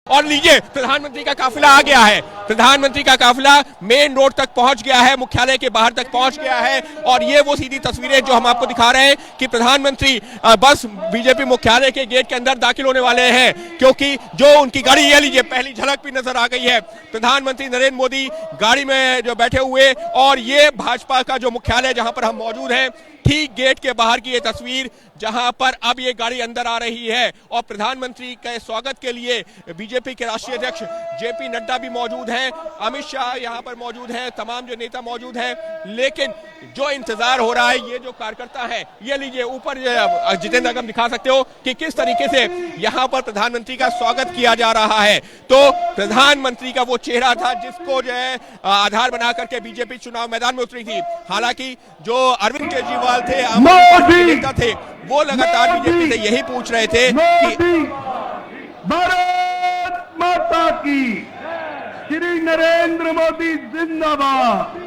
और लीजिए प्रधानमंत्री का काफिला आ गया है। प्रधानमंत्री का काफिला मेन रोड तक पहुंच गया है, मुख्यालय के बाहर तक पहुंच गया है। और ये वो सीधी तस्वीरें जो हम आपको दिखा रहे हैं कि प्रधानमंत्री बस बीजेपी मुख्यालय के गेट के अंदर दाखिल होने वाले हैं, क्योंकि जो उनकी गाड़ी, ये लीजिए पहली झलक भी नजर आ गई है। प्रधानमंत्री नरेंद्र मोदी गाड़ी में जो बैठे हुए, और ये भाजपा का जो मुख्यालय जहां पर हम मौजूद हैं, ठीक गेट के बाहर की ये तस्वीर जहां पर अब ये गाड़ी अंदर आ रही है। और प्रधानमंत्री के स्वागत के लिए बीजेपी के राष्ट्रीय अध्यक्ष जेपी नड्डा भी मौजूद हैं, अमित शाह यहां पर मौजूद हैं, तमाम जो नेता मौजूद हैं। लेकिन जो इंतजार हो रहा है, ये जो कार्यकर्ता है, ये लीजिए ऊपर जितेंद्र अगर दिखा सकते हो कि किस तरीके से यहां पर प्रधानमंत्री का स्वागत किया जा रहा है। तो प्रधानमंत्री का वो चेहरा था जिसको जो है आधार बना करके बीजेपी चुनाव मैदान में उतरी थी। हालांकि जो अरविंद केजरीवाल थे, आम आदमी पार्टी के नेता थे, वो लगातार बीजेपी से यही पूछ रहे थे कि भारत माता की, श्री नरेंद्र मोदी जिंदाबाद,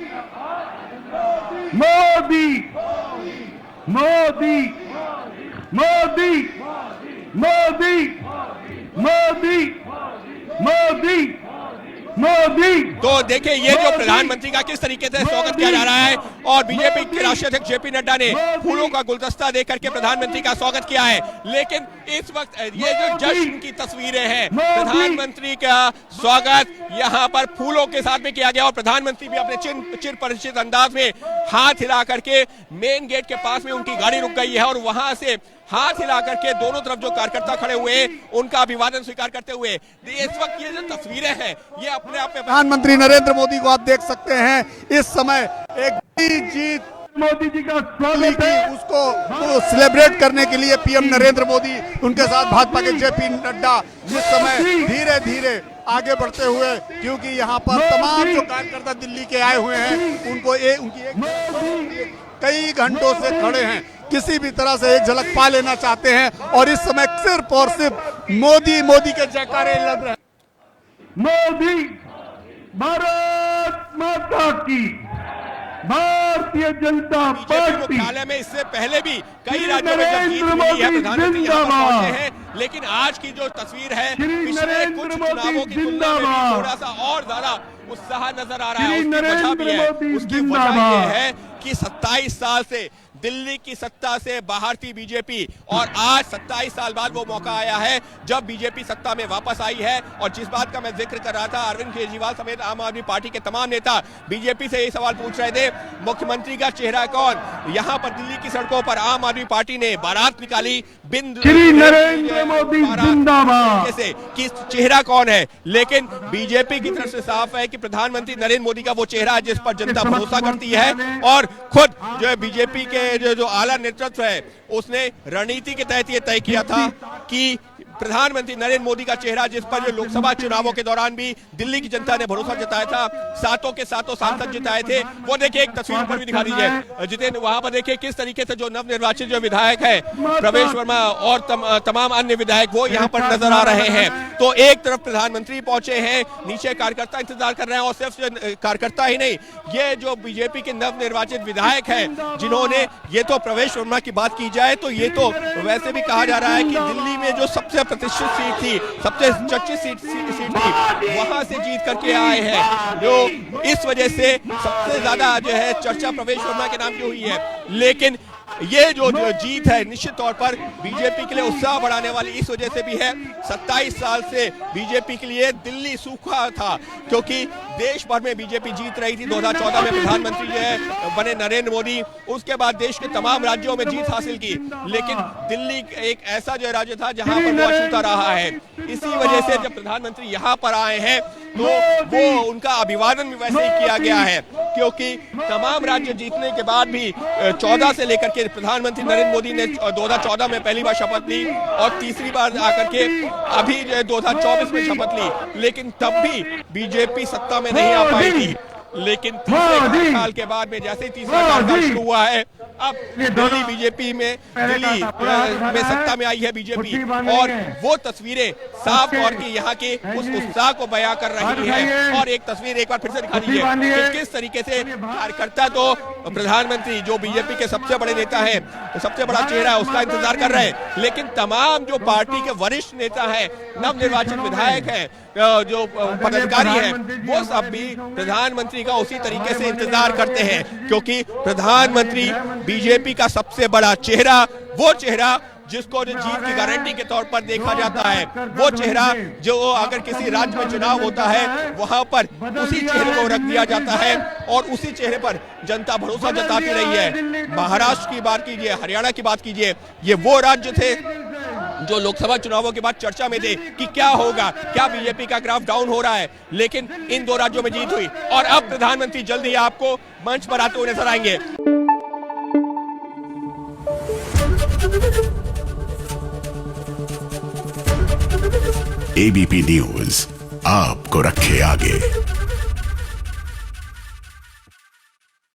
मोदी मोदी मोदी मोदी मोदी मोदी मोदी। तो देखिए ये जो प्रधानमंत्री का किस तरीके से स्वागत किया जा रहा है, और बीजेपी के राष्ट्रीय अध्यक्ष जेपी नड्डा ने फूलों का गुलदस्ता देकर के प्रधानमंत्री का स्वागत किया है। लेकिन इस वक्त ये जो जश्न की तस्वीरें हैं, प्रधानमंत्री का स्वागत यहाँ पर फूलों के साथ में किया गया, और प्रधानमंत्री भी अपने चिर परिचित अंदाज में हाथ हिला करके मेन गेट के पास में उनकी गाड़ी रुक गई है, और वहां से हाथ हिला करके दोनों तरफ जो कार्यकर्ता खड़े हुए हैं उनका अभिवादन स्वीकार करते हुए इस वक्त ये जो तस्वीरें हैं, ये अपने आप में प्रधानमंत्री नरेंद्र मोदी को आप देख सकते हैं। इस समय एक बड़ी जीत मोदी जी का स्वागत है, उसको सेलिब्रेट करने के लिए पीएम नरेंद्र मोदी, उनके साथ भाजपा के जेपी नड्डा इस समय धीरे धीरे आगे बढ़ते हुए, क्योंकि यहाँ पर तमाम जो कार्यकर्ता दिल्ली के आए हुए हैं उनको उनकी कई घंटों से खड़े हैं, किसी भी तरह से एक झलक पा लेना चाहते हैं। और इस समय सिर्फ और सिर्फ मोदी मोदी के जयकारे लग रहे हैं। मोदी, भारत माता की, भारतीय जनता पार्टी मुख्यालय में इससे पहले भी कई राज्यों में जब जीत मिली है, प्रधानमंत्री यहाँ पर पहुंचे हैं। लेकिन आज की जो तस्वीर है, पिछले कुछ चुनावों की तुलना में थोड़ा सा और ज्यादा उत्साह नजर आ रहा है। उसकी वजह भी है, उसकी वजह ये है कि 27 साल से दिल्ली की सत्ता से बाहर थी बीजेपी, और आज 27 साल बाद वो मौका आया है जब बीजेपी सत्ता में वापस आई है। और जिस बात का मैं जिक्र कर रहा था, अरविंद केजरीवाल समेत आम आदमी पार्टी के तमाम नेता बीजेपी से ये सवाल पूछ रहे थे, मुख्यमंत्री का चेहरा कौन। यहाँ पर दिल्ली की सड़कों पर आम आदमी पार्टी ने बारात निकाली, श्री नरेंद्र मोदी जिंदाबाद से कि चेहरा कौन है। लेकिन बीजेपी की तरफ से साफ है कि प्रधानमंत्री नरेंद्र मोदी का वो चेहरा है जिस पर जनता भरोसा करती है। और खुद जो है बीजेपी के जो आला नेतृत्व है, उसने रणनीति के तहत ये तय किया था कि प्रधानमंत्री नरेंद्र मोदी का चेहरा, जिस पर जो लोकसभा चुनावों के दौरान भी दिल्ली की जनता ने भरोसा जताया था, सातों के सातों सांसद जिताए थे, वो देखिए एक तस्वीर पर भी दिखा दीजिए जितेंद्र, वहां पर देखिए किस तरीके से जो नवनिर्वाचित जो विधायक है प्रवेश वर्मा और तमाम अन्य विधायक वो यहाँ पर नजर आ रहे हैं। तो एक तरफ प्रधानमंत्री पहुंचे हैं, नीचे कार्यकर्ता इंतजार कर रहे हैं, और सिर्फ कार्यकर्ता ही नहीं, ये जो बीजेपी के नवनिर्वाचित विधायक हैं, जिन्होंने, ये तो प्रवेश वर्मा की बात की जाए तो ये तो वैसे भी कहा जा रहा है कि दिल्ली में जो सबसे प्रतिष्ठित सीट थी, सबसे चर्चित सीट थी, वहां से जीत करके आए हैं, जो इस वजह से सबसे ज्यादा जो है चर्चा प्रवेश वर्मा के नाम की हुई है। लेकिन ये जो जीत है निश्चित तौर पर बीजेपी के लिए उत्साह बढ़ाने वाली इस वजह से भी है, 27 साल से बीजेपी के लिए दिल्ली सूखा था, क्योंकि देश भर में बीजेपी जीत रही थी। 2014 में प्रधानमंत्री जो है बने नरेंद्र मोदी, उसके बाद देश के तमाम राज्यों में जीत हासिल की, लेकिन दिल्ली एक ऐसा जो राज्य था जहां पर वो अछूता रहा है। इसी वजह से जब प्रधानमंत्री यहाँ पर आए हैं तो वो उनका अभिवादन भी वैसे ही किया गया है, क्योंकि तमाम राज्य जीतने के बाद भी 14 से लेकर के प्रधानमंत्री नरेंद्र मोदी ने 2014 में पहली बार शपथ ली, और तीसरी बार आकर के अभी 2024 में शपथ ली, लेकिन तब भी बीजेपी सत्ता में नहीं आ पाई थी। लेकिन तीसरे साल के बाद में जैसे ही तीसरा कार्यकाल शुरू हुआ है, अब दिल्ली बीजेपी में, दिल्ली में सत्ता में आई है बीजेपी, और वो तस्वीरें साफ तौर की यहाँ के उस उत्साह को बयां कर रही है। और एक तस्वीर एक बार फिर से दिखा दीजिए कि किस तरीके से कार्यकर्ता तो प्रधानमंत्री जो बीजेपी के सबसे बड़े नेता हैं, सबसे बड़ा चेहरा है, उसका इंतजार कर रहे हैं। लेकिन तमाम जो पार्टी के वरिष्ठ नेता हैं, नवनिर्वाचित विधायक हैं, जो पदाधिकारी हैं, वो सब भी प्रधानमंत्री का उसी तरीके से इंतजार करते हैं, क्योंकि प्रधानमंत्री बीजेपी का सबसे बड़ा चेहरा, वो चेहरा जिसको जो जीत की गारंटी के तौर पर देखा जाता है, वो चेहरा जो अगर किसी राज्य में चुनाव होता है वहां पर उसी चेहरे को रख दिया जाता है और उसी चेहरे पर जनता भरोसा जताती रही है। महाराष्ट्र की बात कीजिए, हरियाणा की बात कीजिए, ये वो राज्य थे जो लोकसभा चुनावों के बाद चर्चा में थे कि क्या होगा, क्या बीजेपी का ग्राफ डाउन हो रहा है, लेकिन इन दो राज्यों में जीत हुई और अब प्रधानमंत्री जल्द ही आपको मंच पर आते हुए नजर आएंगे। एबीपी न्यूज आपको रखे आगे।